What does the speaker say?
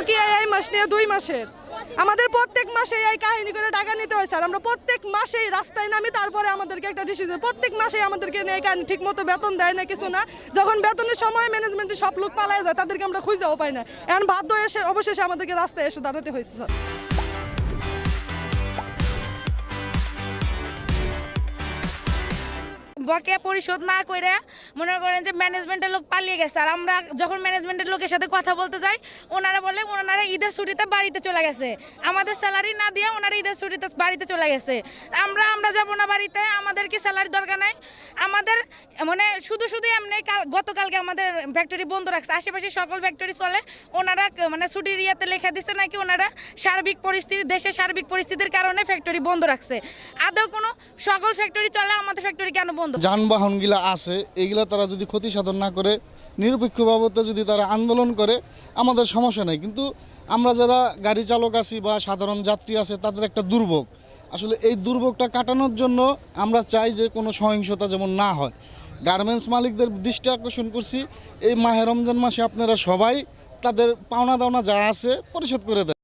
বকেয়া এই মাস নিয়ে 2 মাসের। আমাদের প্রত্যেক মাসে এই কাহিনী করে টাকা নিতে হয় স্যার। আমরা প্রত্যেক মাসেই রাস্তায় নামি, তারপরে আমাদেরকে একটা ডিসিশন, প্রত্যেক মাসেই আমাদেরকে নিয়ে এই কাহিনী, ঠিক মতো বেতন দেয় না, কিছু না। যখন বেতনের সময় ম্যানেজমেন্টের সব লোক পালায় যায়, তাদেরকে আমরা খুঁজেও পাই না। এখন বাধ্য এসে অবশেষে আমাদেরকে রাস্তায় এসে দাঁড়াতে হয়েছে স্যার। বকেয়া পরিশোধ না করে মনে করেন যে ম্যানেজমেন্টের লোক পালিয়ে গেছে। আর আমরা যখন ম্যানেজমেন্টের লোকের সাথে কথা বলতে যাই, ওনারা বলে ওনারা ঈদের ছুটিতে বাড়িতে চলে গেছে, আমাদের স্যালারি না দিয়ে ওনারা ঈদের ছুটিতে বাড়িতে চলে গেছে। আমরা যাবো না বাড়িতে, আমাদের কি স্যালারি দরকার নাই? আমাদের মানে শুধু এমনি গতকালকে আমাদের ফ্যাক্টরি বন্ধ রাখছে, আশেপাশে সকল ফ্যাক্টরি চলে। ওনারা মানে ছুটির ইয়েতে লেখা দিচ্ছে নাকি ওনারা দেশের সার্বিক পরিস্থিতির কারণে ফ্যাক্টরি বন্ধ রাখছে। আদৌ কোনো সকল ফ্যাক্টরি চলে, আমাদের ফ্যাক্টরি কেন বন্ধ? যানবাহনগুলো আছে, এইগুলা তারা যদি ক্ষতি সাধন না করে নিরপেক্ষভাবে যদি তারা আন্দোলন করে, আমাদের সমস্যা নেই। কিন্তু আমরা যারা গাড়ি চালক আছি বা সাধারণ যাত্রী আছে, তাদের একটা দুর্ভোগ। আসলে এই দুর্ভোগটা কাটানোর জন্য আমরা চাই যে কোনো সহিংসতা যেমন না হয়। গার্মেন্টস মালিকদের দৃষ্টি আকর্ষণ করছি, এই মাহে রমজান মাসে আপনারা সবাই তাদের পাওনা দাওনা যা আছে পরিশোধ করে দেন।